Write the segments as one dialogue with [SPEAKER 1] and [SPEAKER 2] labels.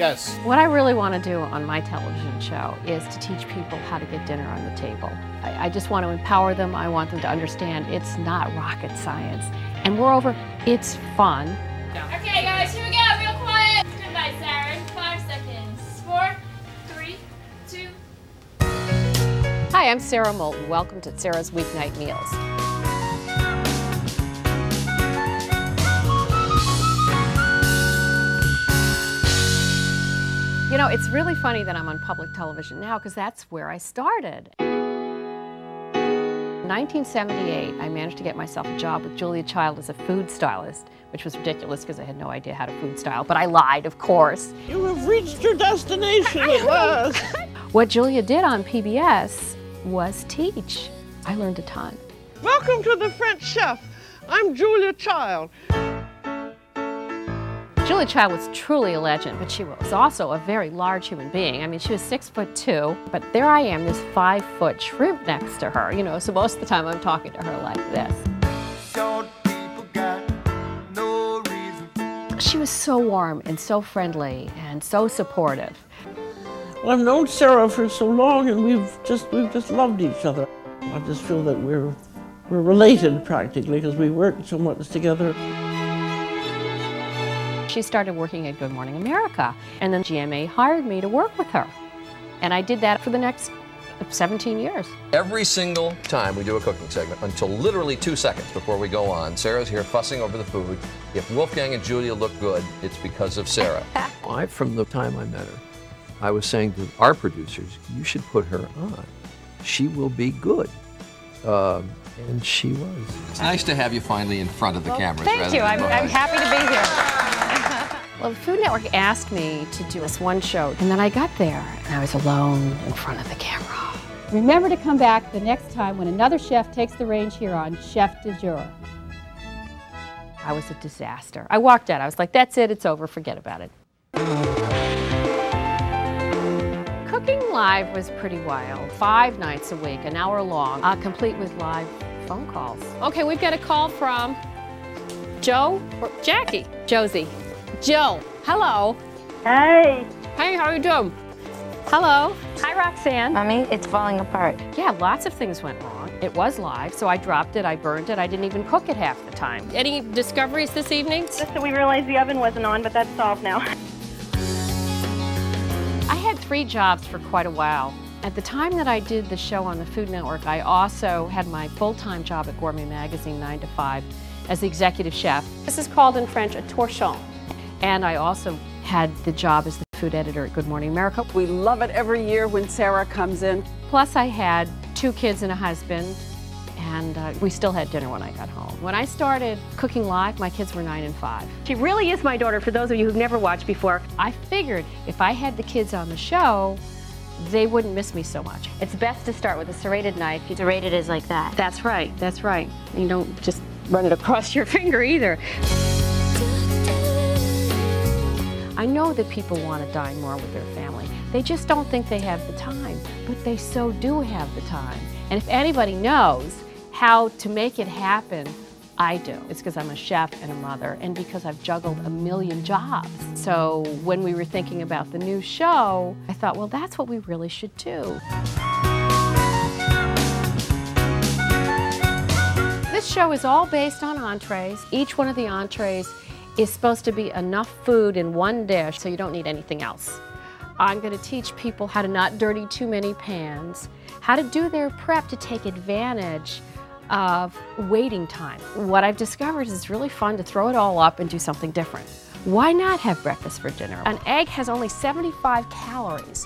[SPEAKER 1] Yes.
[SPEAKER 2] What I really want to do on my television show is to teach people how to get dinner on the table. I just want to empower them. I want them to understand it's not rocket science. And moreover, it's fun.
[SPEAKER 3] Okay guys, here we go, real quiet. Goodbye, Sarah. 5 seconds. 4, 3, 2.
[SPEAKER 2] Hi, I'm Sara Moulton. Welcome to Sara's Weeknight Meals. You know, it's really funny that I'm on public television now because that's where I started. In 1978, I managed to get myself a job with Julia Child as a food stylist, which was ridiculous because I had no idea how to food style, but I lied, of course.
[SPEAKER 4] You have reached your destination at last.
[SPEAKER 2] What Julia did on PBS was teach. I learned a ton.
[SPEAKER 4] Welcome to the French Chef. I'm Julia Child.
[SPEAKER 2] Julia Child was truly a legend, but she was also a very large human being. I mean, she was 6'2", but there I am, this 5-foot shrimp next to her, you know, so most of the time I'm talking to her like this.
[SPEAKER 5] Short people got no reason.
[SPEAKER 2] She was so warm and so friendly and so supportive.
[SPEAKER 4] Well, I've known Sara for so long, and we've just loved each other. I just feel that we're related practically because we work so much together.
[SPEAKER 2] She started working at Good Morning America, and then GMA hired me to work with her. And I did that for the next 17 years.
[SPEAKER 6] Every single time we do a cooking segment, until literally 2 seconds before we go on, Sarah's here fussing over the food. If Wolfgang and Julia look good, it's because of Sara.
[SPEAKER 7] From the time I met her, I was saying to our producers, you should put her on. She will be good. And she was.
[SPEAKER 6] It's nice to have you finally in front of the cameras.
[SPEAKER 2] Thank you. I'm happy to be here. Well, the Food Network asked me to do this one show, and then I got there, and I was alone in front of the camera.
[SPEAKER 8] Remember to come back the next time when another chef takes the reins here on Chef du Jour.
[SPEAKER 2] I was a disaster. I walked out. I was like, that's it. It's over. Forget about it. Cooking live was pretty wild. 5 nights a week, an hour long, complete with live phone calls. Okay, we've got a call from Joe or Jackie? Josie. Jill, hello.
[SPEAKER 9] Hey.
[SPEAKER 2] Hey, how are you doing? Hello. Hi, Roxanne.
[SPEAKER 9] Mommy, it's falling apart.
[SPEAKER 2] Yeah, lots of things went wrong. It was live, so I dropped it, I burned it, I didn't even cook it half the time. Any discoveries this evening?
[SPEAKER 9] Just that we realized the oven wasn't on, but that's solved now.
[SPEAKER 2] I had 3 jobs for quite a while. At the time that I did the show on the Food Network, I also had my full-time job at Gourmet Magazine 9 to 5 as the executive chef. This is called in French a torchon. And I also had the job as the food editor at Good Morning America.
[SPEAKER 10] We love it every year when Sara comes in.
[SPEAKER 2] Plus I had 2 kids and a husband, and we still had dinner when I got home. When I started cooking live, my kids were 9 and 5.
[SPEAKER 9] She really is my daughter, for those of you who've never watched before.
[SPEAKER 2] I figured if I had the kids on the show, they wouldn't miss me so much.
[SPEAKER 9] It's best to start with a serrated knife. Serrated is like that.
[SPEAKER 2] That's right, that's right. You don't just run it across your finger either. I know that people want to dine more with their family. They just don't think they have the time, but they so do have the time. And if anybody knows how to make it happen, I do. It's because I'm a chef and a mother, and because I've juggled a million jobs. So when we were thinking about the new show, I thought, well, that's what we really should do. This show is all based on entrees. Each one of the entrees is supposed to be enough food in one dish, so you don't need anything else. I'm going to teach people how to not dirty too many pans, how to do their prep to take advantage of waiting time. What I've discovered is it's really fun to throw it all up and do something different. Why not have breakfast for dinner? An egg has only 75 calories.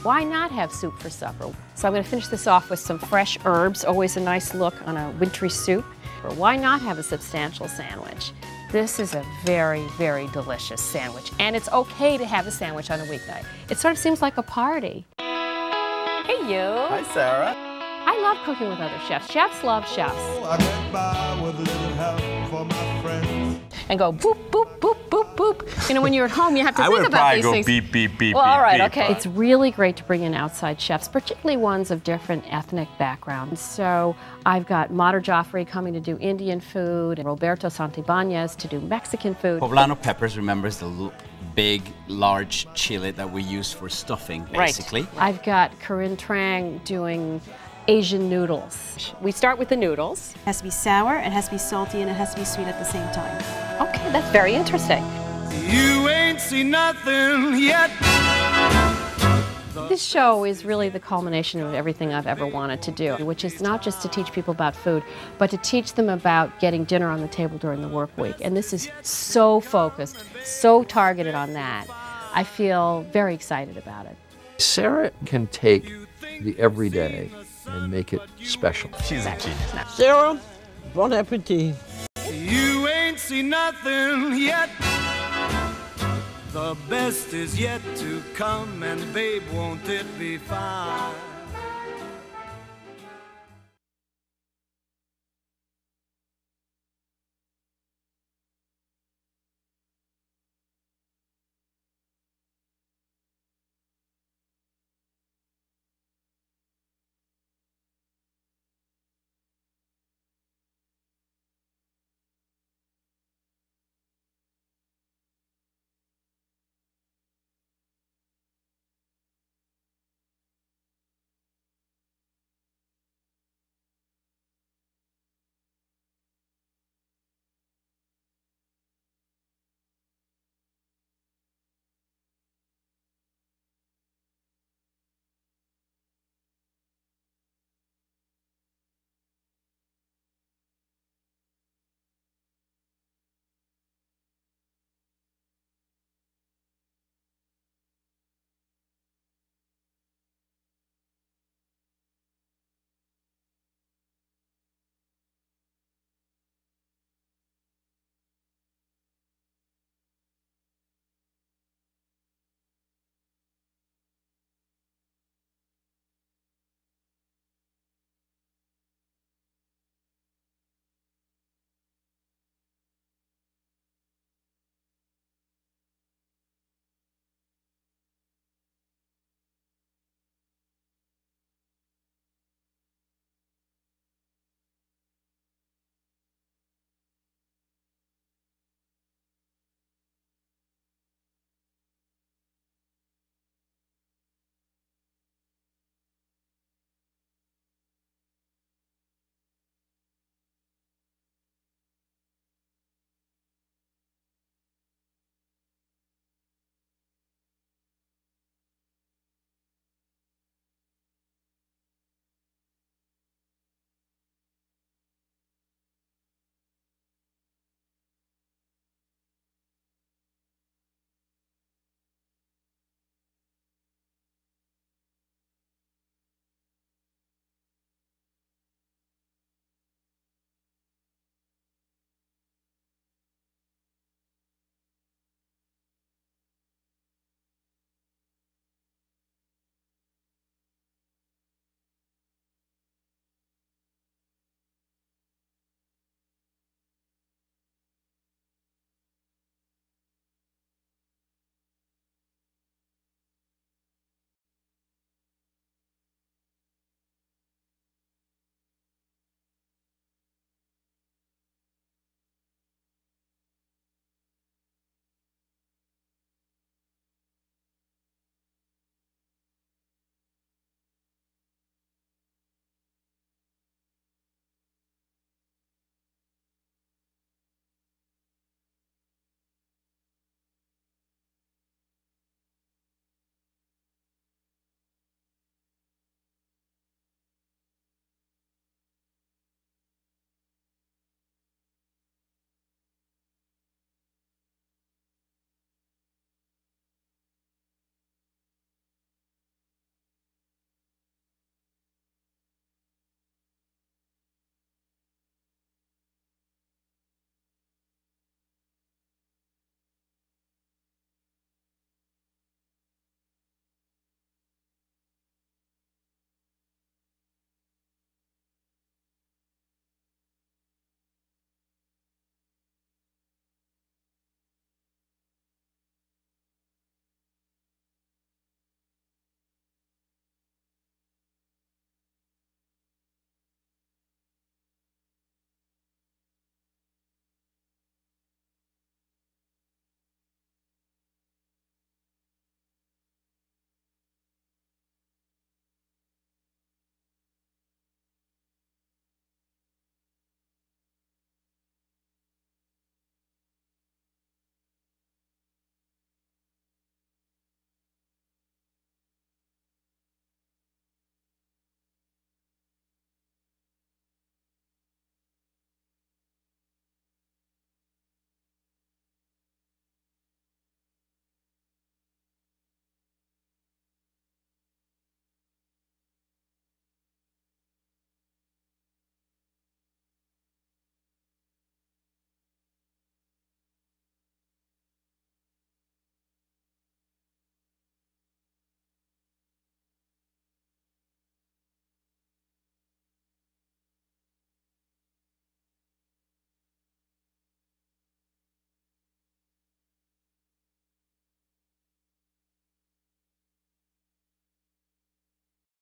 [SPEAKER 2] Why not have soup for supper? So I'm going to finish this off with some fresh herbs, always a nice look on a wintry soup. Or why not have a substantial sandwich? This is a very, very delicious sandwich, and it's okay to have a sandwich on a weeknight. It sort of seems like a party. Hey, you.
[SPEAKER 5] Hi, Sara.
[SPEAKER 2] I love cooking with other chefs. Chefs love chefs.
[SPEAKER 5] I get by with a little help from my friends.
[SPEAKER 2] And go boop, boop, boop, boop, boop. You know, when you're at home, you have to think about these things.
[SPEAKER 5] I would probably go beep, beep, beep,
[SPEAKER 2] well,
[SPEAKER 5] beep,
[SPEAKER 2] all right,
[SPEAKER 5] beep.
[SPEAKER 2] okay. It's really great to bring in outside chefs, particularly ones of different ethnic backgrounds. So I've got Mater Joffrey coming to do Indian food, and Roberto Santibanez to do Mexican food.
[SPEAKER 11] Poblano Peppers remembers the
[SPEAKER 1] big, large chili that we use for stuffing, basically.
[SPEAKER 2] Right. I've got Corinne Trang doing Asian noodles. We start with the noodles.
[SPEAKER 11] It has to be sour, it has to be salty, and it has to be sweet at the same time.
[SPEAKER 2] Okay, that's very interesting.
[SPEAKER 5] You ain't seen nothing yet.
[SPEAKER 2] This show is really the culmination of everything I've ever wanted to do, which is not just to teach people about food, but to teach them about getting dinner on the table during the work week. And this is so focused, so targeted on that. I feel very excited about it.
[SPEAKER 7] Sara can take the everyday and make it special.
[SPEAKER 1] She's a genius.
[SPEAKER 4] Sara, bon appetit.
[SPEAKER 5] You ain't seen nothing yet. The best is yet to come, and babe, won't it be fine?